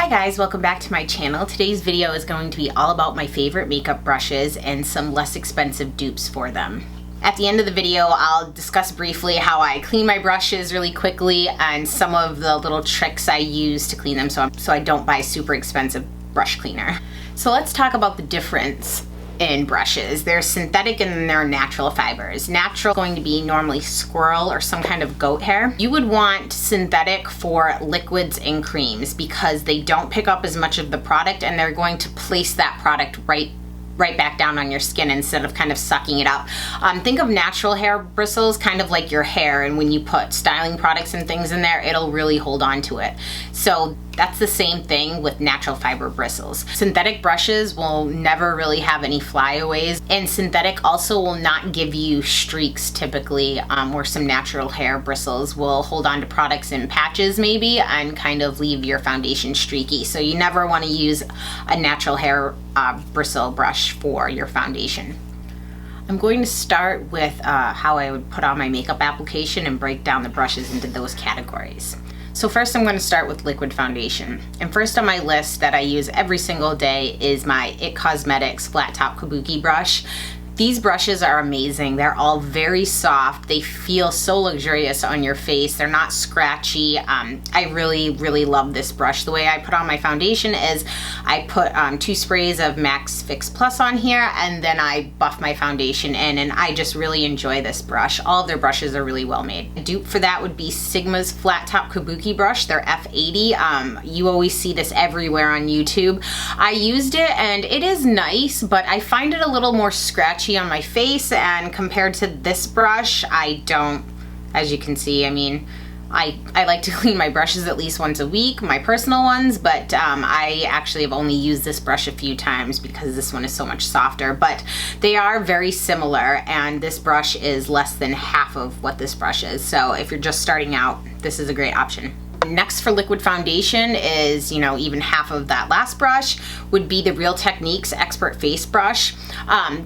Hi guys, welcome back to my channel. Today's video is going to be all about my favorite makeup brushes and some less expensive dupes for them. At the end of the video, I'll discuss briefly how I clean my brushes really quickly and some of the little tricks I use to clean them so I don't buy super expensive brush cleaner. So let's talk about the difference in brushes. There's synthetic and there are natural fibers. Natural is going to be normally squirrel or some kind of goat hair. You would want synthetic for liquids and creams because they don't pick up as much of the product and they're going to place that product right back down on your skin instead of kind of sucking it up. Think of natural hair bristles kind of like your hair, and when you put styling products and things in there, it'll really hold on to it. So that's the same thing with natural fiber bristles. Synthetic brushes will never really have any flyaways, and synthetic also will not give you streaks typically, where some natural hair bristles will hold on to products in patches maybe and kind of leave your foundation streaky. So you never want to use a natural hair bristle brush for your foundation. I'm going to start with how I would put on my makeup application and break down the brushes into those categories. So first I'm going to start with liquid foundation. And first on my list that I use every single day is my IT Cosmetics Flat Top Kabuki brush. These brushes are amazing. They're all very soft. They feel so luxurious on your face. They're not scratchy. I really love this brush. The way I put on my foundation is I put 2 sprays of Max Fix Plus on here and then I buff my foundation in, and I just really enjoy this brush. All of their brushes are really well made. A dupe for that would be Sigma's Flat Top Kabuki brush. They're F80. You always see this everywhere on YouTube. I used it and it is nice, but I find it a little more scratchy on my face, and compared to this brush, I don't, as you can see, I mean, I like to clean my brushes at least once a week, my personal ones, but I actually have only used this brush a few times because this one is so much softer, but they are very similar, and this brush is less than half of what this brush is, so if you're just starting out, this is a great option. Next for liquid foundation is, you know, even half of that last brush would be the Real Techniques Expert Face Brush.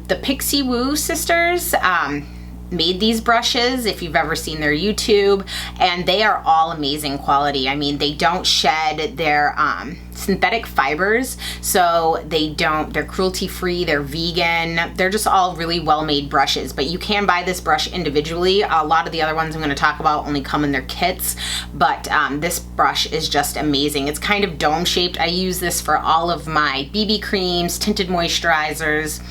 The Pixie Woo sisters made these brushes, if you've ever seen their YouTube, and they are all amazing quality. I mean, they don't shed their synthetic fibers, so they're cruelty free, they're vegan, they're just all really well made brushes, but you can buy this brush individually. A lot of the other ones I'm going to talk about only come in their kits, but this brush is just amazing. It's kind of dome shaped. I use this for all of my BB creams, tinted moisturizers.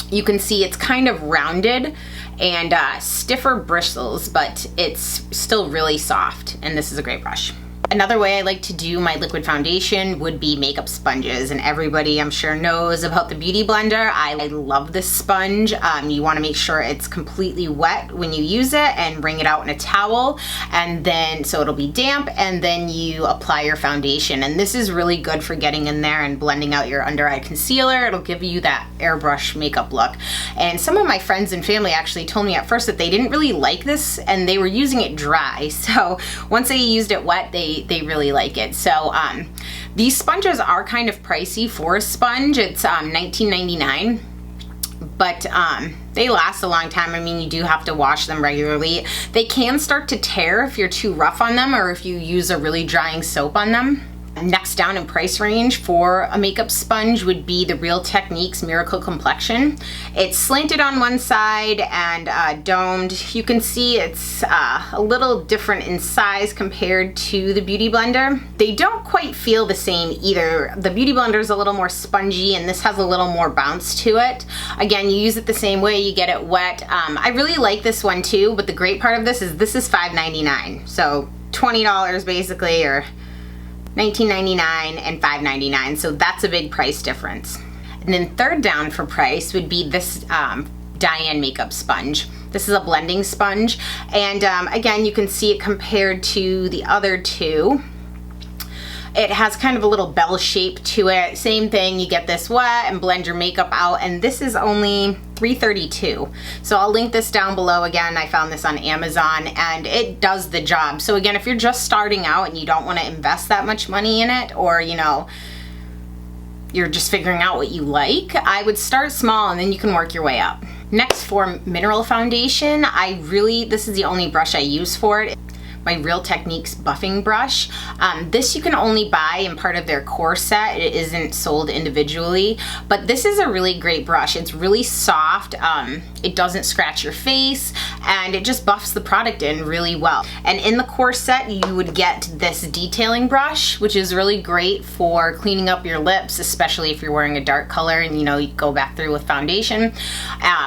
You can see it's kind of rounded and stiffer bristles, but it's still really soft, and this is a great brush. Another way I like to do my liquid foundation would be makeup sponges, and everybody I'm sure knows about the Beauty Blender. I love this sponge. You want to make sure it's completely wet when you use it and wring it out in a towel, and then so it'll be damp, and then you apply your foundation, and this is really good for getting in there and blending out your under eye concealer. It'll give you that airbrush makeup look. And some of my friends and family actually told me at first that they didn't really like this and they were using it dry, so once they used it wet, they really like it. So these sponges are kind of pricey for a sponge. It's $19.99, but they last a long time. I mean, you do have to wash them regularly. They can start to tear if you're too rough on them or if you use a really drying soap on them. Next down in price range for a makeup sponge would be the Real Techniques Miracle Complexion. It's slanted on one side and domed. You can see it's a little different in size compared to the Beauty Blender. They don't quite feel the same either. The Beauty Blender is a little more spongy and this has a little more bounce to it. Again, you use it the same way, you get it wet. I really like this one too, but the great part of this is $5.99. So $20 basically, or $19.99 and $5.99, so that's a big price difference. And then third down for price would be this Diane makeup sponge. This is a blending sponge, and again, you can see it compared to the other two. It has kind of a little bell shape to it. Same thing, you get this wet and blend your makeup out, and this is only $3.32. So I'll link this down below. Again, I found this on Amazon and it does the job. So again, if you're just starting out and you don't want to invest that much money in it, or you know, you're just figuring out what you like, I would start small and then you can work your way up. Next, for mineral foundation, this is the only brush I use for it. my Real Techniques buffing brush. This you can only buy in part of their core set. It isn't sold individually, but this is a really great brush. It's really soft, it doesn't scratch your face, and it just buffs the product in really well. And in the core set, you would get this detailing brush, which is really great for cleaning up your lips, especially if you're wearing a dark color and you go back through with foundation,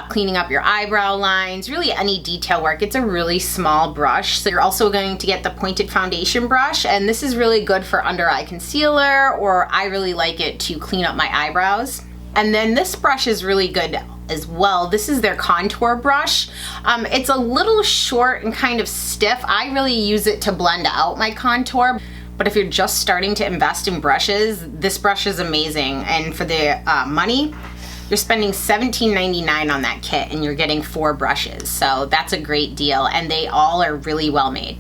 cleaning up your eyebrow lines, really any detail work. It's a really small brush. So you're also going to get the pointed foundation brush, and this is really good for under eye concealer, or I really like it to clean up my eyebrows. And then this brush is really good as well. This is their contour brush. It's a little short and kind of stiff. I really use it to blend out my contour. But if you're just starting to invest in brushes, this brush is amazing. And for the money, you're spending $17.99 on that kit and you're getting 4 brushes. So that's a great deal, and they all are really well made.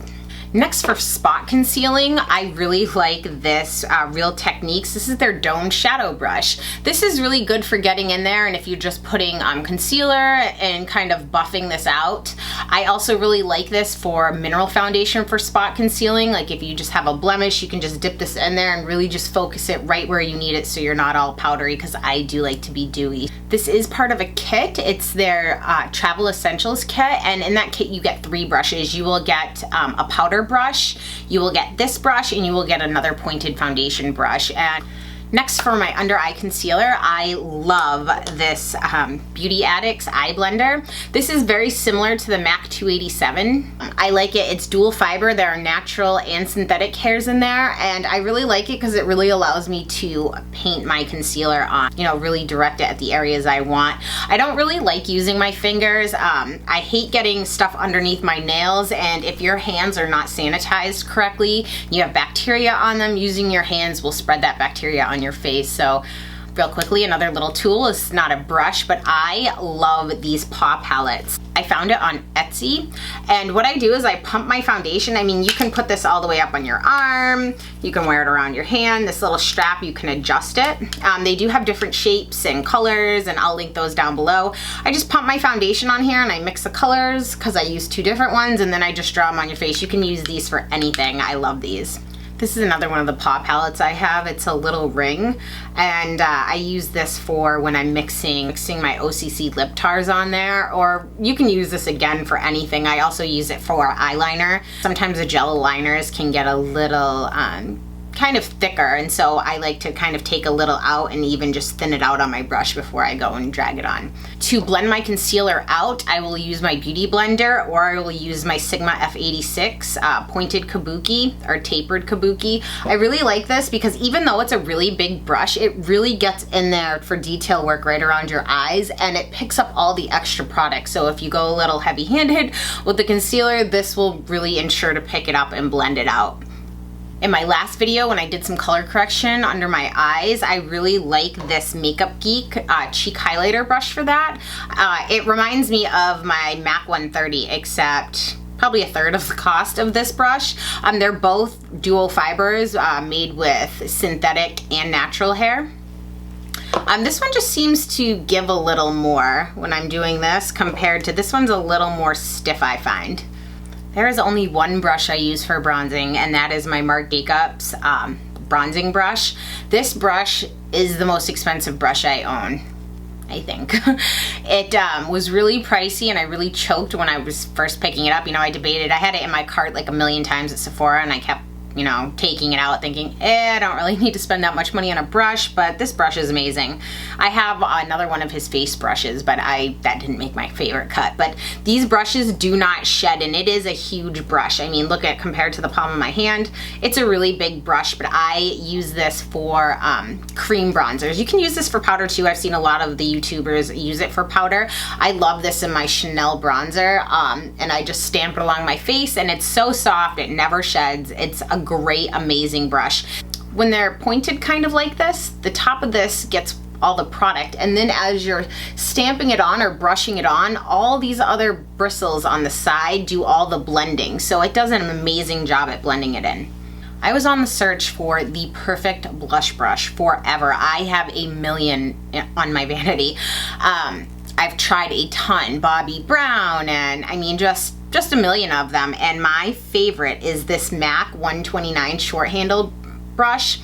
Next, for spot concealing, I really like this Real Techniques. This is their domed shadow brush. This is really good for getting in there, and if you're just putting concealer and kind of buffing this out. I also really like this for mineral foundation for spot concealing. Like if you just have a blemish, you can just dip this in there and really just focus it right where you need it so you're not all powdery, because I do like to be dewy. This is part of a kit. It's their Travel Essentials kit, and in that kit you get 3 brushes. You will get a powder brush, you will get this brush, and you will get another pointed foundation brush. And next, for my under eye concealer, I love this Beauty Addicts eye blender. This is very similar to the MAC 287. I like it. It's dual fiber. There are natural and synthetic hairs in there, and I really like it because it really allows me to paint my concealer on, really direct it at the areas I want. I don't really like using my fingers. I hate getting stuff underneath my nails, and if your hands are not sanitized correctly, you have bacteria on them, using your hands will spread that bacteria on your face. So real quickly, another little tool is not a brush, but I love these paw palettes. I found it on Etsy, and what I do is I pump my foundation. I mean, you can put this all the way up on your arm, you can wear it around your hand. This little strap, you can adjust it. They do have different shapes and colors, and I'll link those down below. I just pump my foundation on here and I mix the colors because I use 2 different ones, and then I just draw them on your face. You can use these for anything. I love these. This is another one of the paw palettes I have. It's a little ring, and I use this for when I'm mixing my OCC lip tars on there, or you can use this again for anything. I also use it for eyeliner. Sometimes the gel liners can get a little kind of thicker, and so I like to kind of take a little out and even just thin it out on my brush before I go and drag it on. To blend my concealer out, I will use my Beauty Blender, or I will use my Sigma F86 pointed kabuki or tapered kabuki. I really like this because even though it's a really big brush, it really gets in there for detail work right around your eyes, and it picks up all the extra product. So if you go a little heavy-handed with the concealer, this will really ensure to pick it up and blend it out. In my last video, when I did some color correction under my eyes, I really like this Makeup Geek cheek highlighter brush for that. It reminds me of my MAC 130, except probably 1/3 of the cost of this brush. They're both dual fibers made with synthetic and natural hair. This one just seems to give a little more when I'm doing this compared to this one's a little more stiff, I find. There is only one brush I use for bronzing, and that is my Marc Jacobs bronzing brush. This brush is the most expensive brush I own, I think. It was really pricey, and I really choked when I was first picking it up. I debated. I had it in my cart like a million times at Sephora, and I kept taking it out thinking, I don't really need to spend that much money on a brush, but this brush is amazing. I have another one of his face brushes, but that didn't make my favorite cut. But these brushes do not shed, and it is a huge brush. I mean, look at compared to the palm of my hand, it's a really big brush, but I use this for cream bronzers. You can use this for powder too. I've seen a lot of the YouTubers use it for powder. I love this in my Chanel bronzer, and I just stamp it along my face, and it's so soft, it never sheds. It's a great, amazing brush. When they're pointed kind of like this, the top of this gets all the product, and then as you're stamping it on or brushing it on, all these other bristles on the side do all the blending, so it does an amazing job at blending it in. I was on the search for the perfect blush brush forever. I have a million on my vanity. I've tried a ton, Bobbi Brown, and I mean just just a million of them, and my favorite is this MAC 129 short handled brush.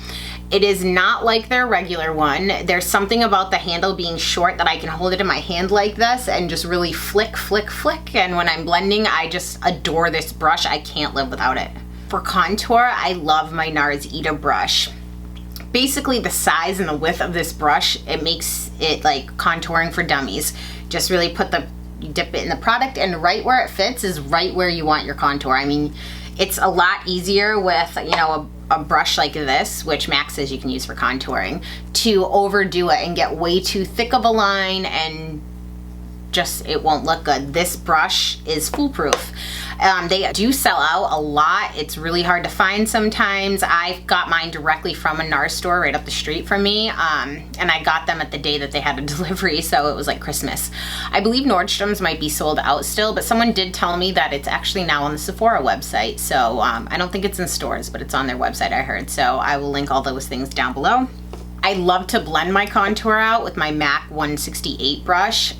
It is not like their regular one. There's something about the handle being short that I can hold it in my hand like this and just really flick, flick, flick. And when I'm blending, I just adore this brush. I can't live without it. For contour, I love my NARS Ita brush. Basically, the size and the width of this brush, it makes it like contouring for dummies. Just really dip it in the product, and right where it fits is right where you want your contour. I mean, it's a lot easier with, you know, a brush like this, which Max says you can use for contouring, to overdo it and get way too thick of a line, and just, it won't look good. This brush is foolproof. They do sell out a lot. It's really hard to find sometimes. I got mine directly from a NARS store right up the street from me, and I got them at the day that they had a delivery, so it was like Christmas. I believe Nordstrom's might be sold out still, but someone did tell me that it's actually now on the Sephora website, so I don't think it's in stores, but it's on their website, I heard, so I will link all those things down below. I love to blend my contour out with my MAC 168 brush.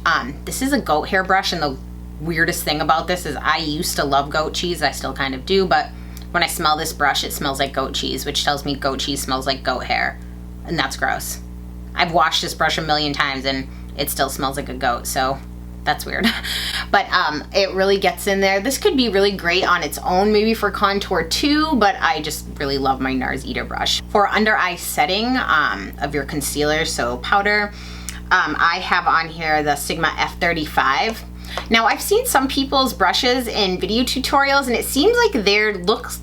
This is a goat hair brush, and the weirdest thing about this is I used to love goat cheese. I still kind of do, but when I smell this brush, it smells like goat cheese, which tells me goat cheese smells like goat hair, and that's gross. I've washed this brush a million times and it still smells like a goat, so that's weird. But it really gets in there. This could be really great on its own, maybe for contour too, but I just really love my NARS Ita brush. For under eye setting of your concealer, so powder, I have on here the Sigma F35. Now, I've seen some people's brushes in video tutorials, and it seems like their looks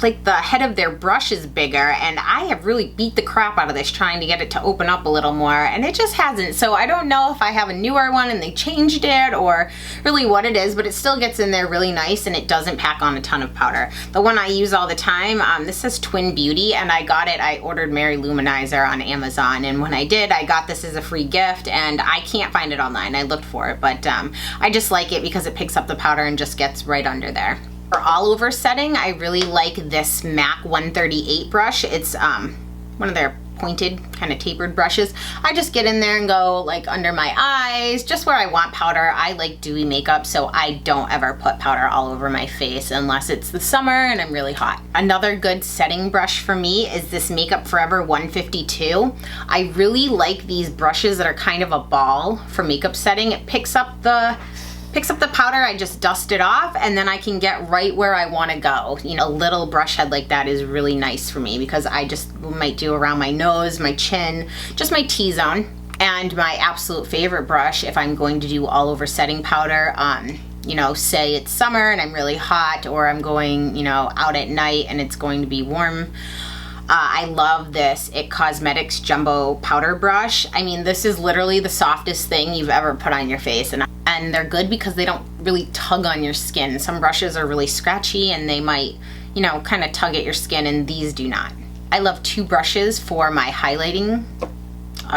like the head of their brush is bigger, and I have really beat the crap out of this trying to get it to open up a little more, and it just hasn't. So I don't know if I have a newer one and they changed it or really what it is, but it still gets in there really nice, and it doesn't pack on a ton of powder. The one I use all the time, this says Twin Beauty, and I ordered Mary Luminizer on Amazon, and when I did, I got this as a free gift, and I can't find it online. I looked for it, but I just like it because it picks up the powder and just gets right under there. For all over setting, I really like this MAC 138 brush. It's one of their pointed, kind of tapered brushes. I just get in there and go like under my eyes, just where I want powder. I like dewy makeup, so I don't ever put powder all over my face unless it's the summer and I'm really hot. Another good setting brush for me is this Makeup Forever 152. I really like these brushes that are kind of a ball for makeup setting. It picks up the powder, I just dust it off, and then I can get right where I want to go. You know, a little brush head like that is really nice for me because I just might do around my nose, my chin, just my T-zone. And my absolute favorite brush, if I'm going to do all over setting powder, you know, say it's summer and I'm really hot, or I'm going, you know, out at night and it's going to be warm. I love this IT Cosmetics Jumbo Powder Brush. I mean, this is literally the softest thing you've ever put on your face, and they're good because they don't really tug on your skin. Some brushes are really scratchy and they might, you know, kind of tug at your skin, and these do not. I love two brushes for my highlighting,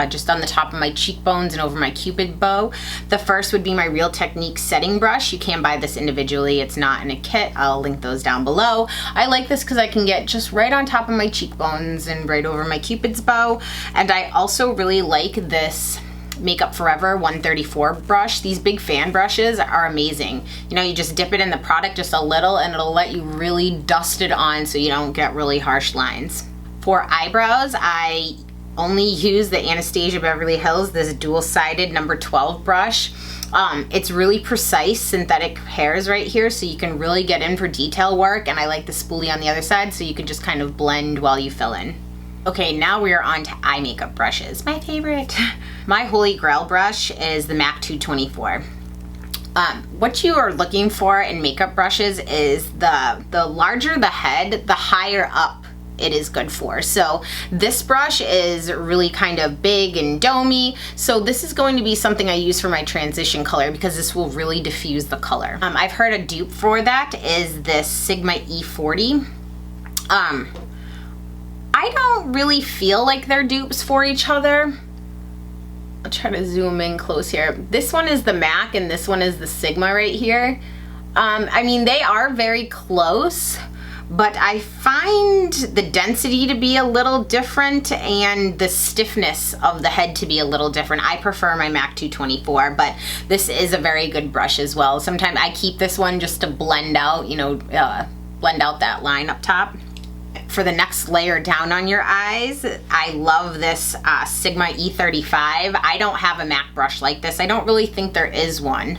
just on the top of my cheekbones and over my cupid bow. The first would be my Real Technique setting brush. You can buy this individually, it's not in a kit. I'll link those down below. I like this because I can get just right on top of my cheekbones and right over my cupid's bow. And I also really like this Makeup Forever 134 brush. These big fan brushes are amazing. You know, you just dip it in the product just a little and it'll let you really dust it on so you don't get really harsh lines. For eyebrows, I only use the Anastasia Beverly Hills, this dual-sided number 12 brush. It's really precise synthetic hairs right here, so you can really get in for detail work, and I like the spoolie on the other side so you can just kind of blend while you fill in. Okay, now we are on to eye makeup brushes, my favorite. My holy grail brush is the MAC 224. What you are looking for in makeup brushes is the larger the head, the higher up it is good for. So this brush is really kind of big and domey, so this is going to be something I use for my transition color because this will really diffuse the color. I've heard a dupe for that is this Sigma E40. I don't really feel like they're dupes for each other. I'll try to zoom in close here. This one is the MAC and this one is the Sigma right here. I mean, they are very close, but I find the density to be a little different and the stiffness of the head to be a little different. I prefer my MAC 224, but this is a very good brush as well. Sometimes I keep this one just to blend out, you know, blend out that line up top. For the next layer down on your eyes, I love this Sigma E35. I don't have a MAC brush like this. I don't really think there is one.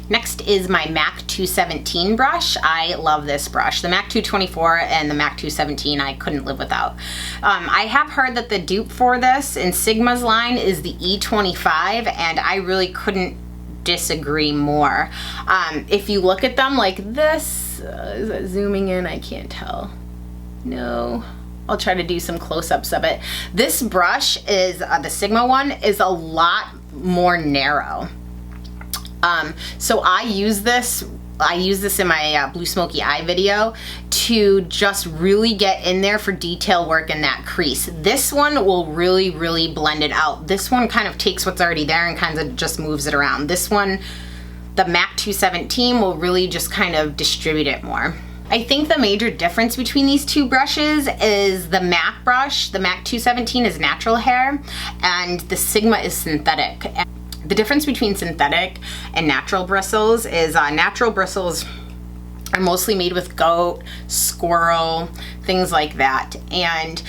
Next is my MAC 217 brush. I love this brush. The MAC 224 and the MAC 217 I couldn't live without. I have heard that the dupe for this in Sigma's line is the E25, and I really couldn't disagree more. If you look at them like this, is it zooming in? I can't tell. No. I'll try to do some close-ups of it. This brush is, the Sigma one, is a lot more narrow. So I use this in my Blue Smoky Eye video to just really get in there for detail work in that crease. This one will really, really blend it out. This one kind of takes what's already there and kind of just moves it around. This one, the MAC 217, will really just kind of distribute it more. I think the major difference between these two brushes is the MAC brush. The MAC 217 is natural hair and the Sigma is synthetic. The difference between synthetic and natural bristles is natural bristles are mostly made with goat, squirrel, things like that. And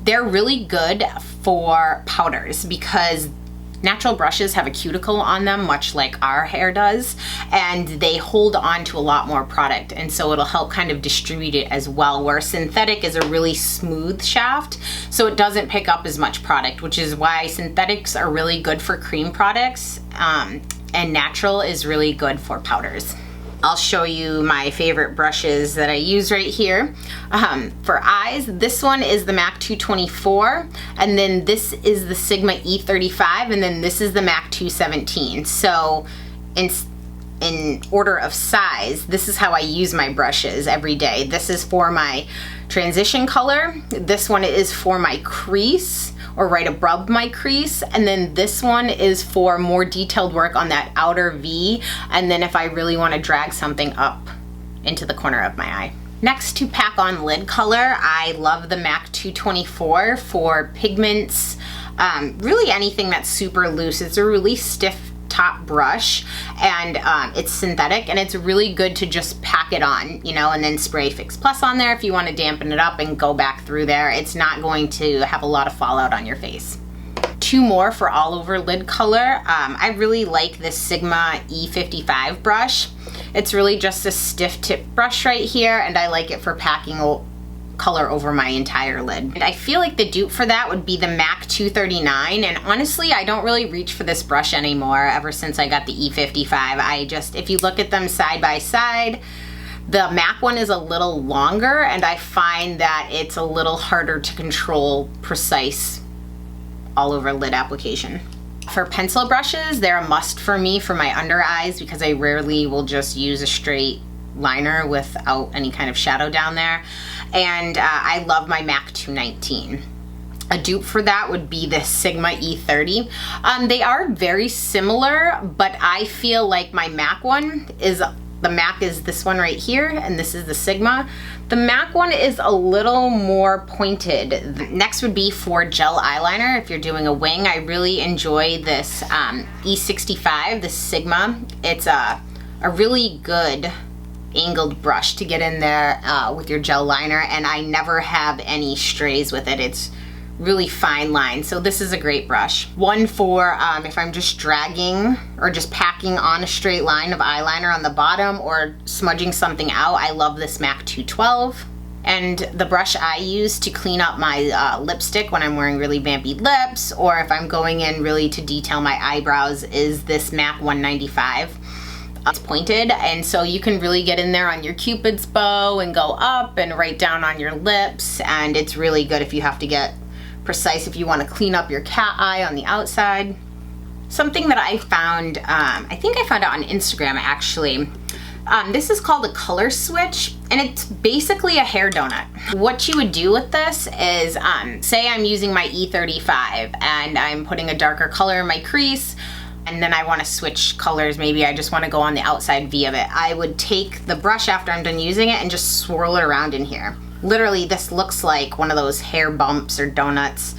they're really good for powders because natural brushes have a cuticle on them, much like our hair does, and they hold on to a lot more product, and so it'll help kind of distribute it as well, where synthetic is a really smooth shaft, so it doesn't pick up as much product, which is why synthetics are really good for cream products, and natural is really good for powders. I'll show you my favorite brushes that I use right here. For eyes, this one is the MAC 224, and then this is the Sigma E35, and then this is the MAC 217. So in order of size, this is how I use my brushes every day. This is for my transition color. This one is for my crease, or right above my crease, and then this one is for more detailed work on that outer V, and then if I really want to drag something up into the corner of my eye. Next, to pack on lid color, I love the MAC 224 for pigments, really anything that's super loose. It's a really stiff top brush, and it's synthetic, and it's really good to just pack it on, you know, and then spray Fix Plus on there if you want to dampen it up and go back through there. It's not going to have a lot of fallout on your face. Two more for all over lid color. I really like this Sigma E55 brush. It's really just a stiff tip brush right here, and I like it for packing color over my entire lid. And I feel like the dupe for that would be the MAC 239, and honestly I don't really reach for this brush anymore ever since I got the E55. If you look at them side by side, the MAC one is a little longer, and I find that it's a little harder to control precise all over lid application. For pencil brushes, they're a must for me for my under eyes because I rarely will just use a straight liner without any kind of shadow down there, and I love my MAC 219. A dupe for that would be the Sigma E30. They are very similar, but I feel like my MAC one is, the MAC is this one right here, and this is the Sigma. The MAC one is a little more pointed. Next would be for gel eyeliner. If you're doing a wing, I really enjoy this E65, the Sigma. It's a really good angled brush to get in there with your gel liner, and I never have any strays with it. It's really fine line, so this is a great brush. One for if I'm just dragging or just packing on a straight line of eyeliner on the bottom or smudging something out, I love this MAC 212. And the brush I use to clean up my lipstick when I'm wearing really vampy lips, or if I'm going in really to detail my eyebrows, is this MAC 195. It's pointed, and so you can really get in there on your Cupid's bow and go up and right down on your lips, and it's really good if you have to get precise, if you want to clean up your cat eye on the outside. Something that I found, I think I found it on Instagram actually. This is called a color switch, and it's basically a hair donut. What you would do with this is, say I'm using my E35 and I'm putting a darker color in my crease. and then I want to switch colors. Maybe I just want to go on the outside V of it. I would take the brush after I'm done using it and just swirl it around in here. Literally, this looks like one of those hair bumps or donuts.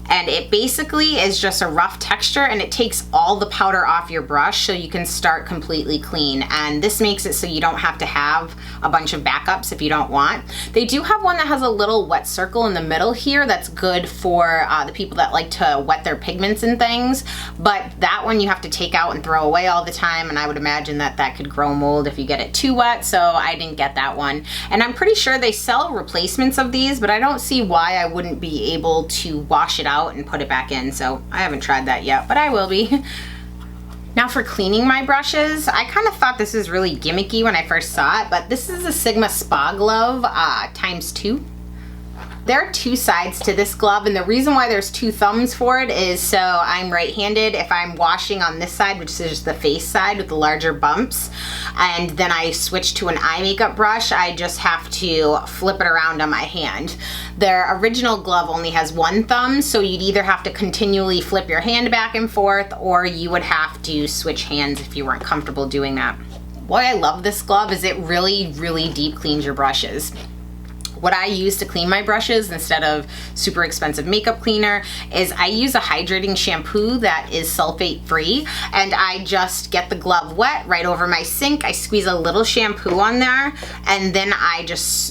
And it basically is just a rough texture, and it takes all the powder off your brush so you can start completely clean. And this makes it so you don't have to have a bunch of backups if you don't want. They do have one that has a little wet circle in the middle here that's good for the people that like to wet their pigments and things, but that one you have to take out and throw away all the time, and I would imagine that that could grow mold if you get it too wet, so I didn't get that one. And I'm pretty sure they sell replacements of these, but I don't see why I wouldn't be able to wash it out and put it back in, so I haven't tried that yet, but I will be. Now for cleaning my brushes, I kind of thought this was really gimmicky when I first saw it, but this is a Sigma Spa Glove ×2. There are two sides to this glove, and the reason why there's two thumbs for it is so I'm right-handed. If I'm washing on this side, which is the face side with the larger bumps, and then I switch to an eye makeup brush, I just have to flip it around on my hand. Their original glove only has one thumb, so you'd either have to continually flip your hand back and forth, or you would have to switch hands if you weren't comfortable doing that. Why I love this glove is it really, really deep cleans your brushes. What I use to clean my brushes instead of super expensive makeup cleaner is I use a hydrating shampoo that is sulfate free, and I just get the glove wet right over my sink. I squeeze a little shampoo on there, and then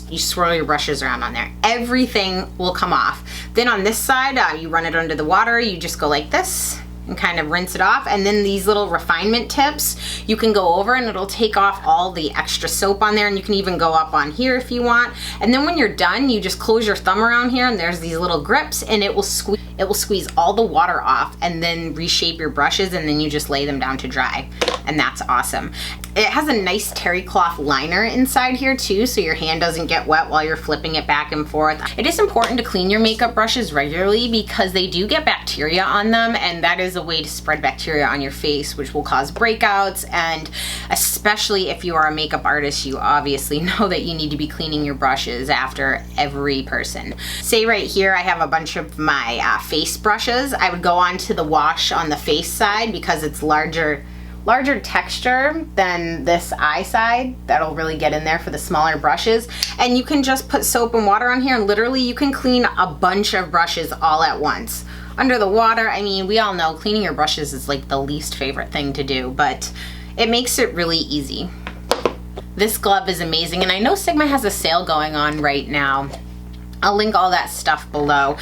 you swirl your brushes around on there. Everything will come off. Then on this side, you run it under the water. You just go like this and kind of rinse it off, and then these little refinement tips you can go over, and it'll take off all the extra soap on there, and you can even go up on here if you want. And then when you're done, you just close your thumb around here, and there's these little grips, and it will squeeze all the water off and then reshape your brushes, and then you just lay them down to dry, and that's awesome. It has a nice terry cloth liner inside here too, so your hand doesn't get wet while you're flipping it back and forth. It is important to clean your makeup brushes regularly because they do get bacteria on them, and that is a way to spread bacteria on your face, which will cause breakouts. And especially if you are a makeup artist, you obviously know that you need to be cleaning your brushes after every person. Say right here I have a bunch of my face brushes. I would go on to the wash on the face side because it's larger texture than this eye side. That'll really get in there for the smaller brushes. And you can just put soap and water on here, and literally you can clean a bunch of brushes all at once. Under the water, I mean, we all know cleaning your brushes is like the least favorite thing to do, but it makes it really easy. This glove is amazing, and I know Sigma has a sale going on right now. I'll link all that stuff below.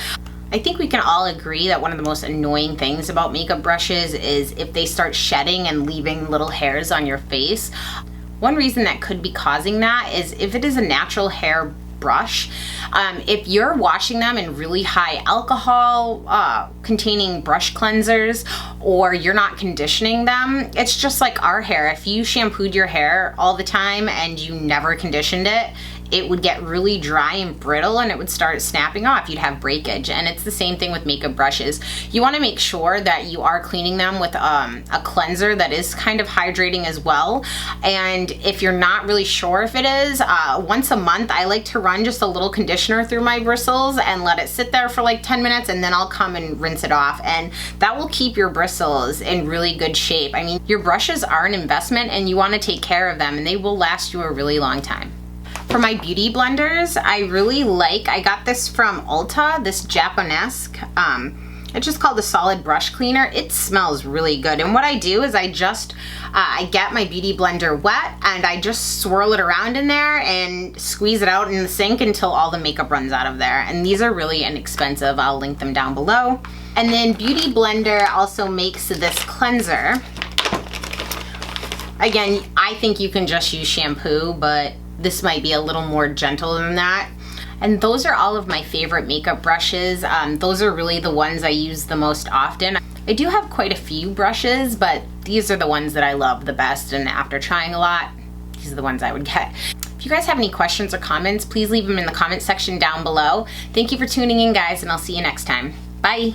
I think we can all agree that one of the most annoying things about makeup brushes is if they start shedding and leaving little hairs on your face. One reason that could be causing that is if it is a natural hair brush, if you're washing them in really high alcohol containing brush cleansers, or you're not conditioning them, it's just like our hair. If you shampooed your hair all the time and you never conditioned it, it would get really dry and brittle, and it would start snapping off. You'd have breakage, and it's the same thing with makeup brushes. You want to make sure that you are cleaning them with a cleanser that is kind of hydrating as well. And if you're not really sure if it is, once a month I like to run just a little conditioner through my bristles and let it sit there for like 10 minutes, and then I'll come and rinse it off, and that will keep your bristles in really good shape. I mean, your brushes are an investment, and you want to take care of them, and they will last you a really long time. For my beauty blenders, I got this from Ulta, this Japonesque. It's just called the Solid Brush Cleaner. It smells really good. And what I do is I get my beauty blender wet, and I just swirl it around in there and squeeze it out in the sink until all the makeup runs out of there. And these are really inexpensive. I'll link them down below. And then Beauty Blender also makes this cleanser. Again, I think you can just use shampoo, but this might be a little more gentle than that. And those are all of my favorite makeup brushes. Those are really the ones I use the most often. I do have quite a few brushes, but these are the ones that I love the best, and after trying a lot, these are the ones I would get. If you guys have any questions or comments, please leave them in the comment section down below. Thank you for tuning in, guys, and I'll see you next time. Bye!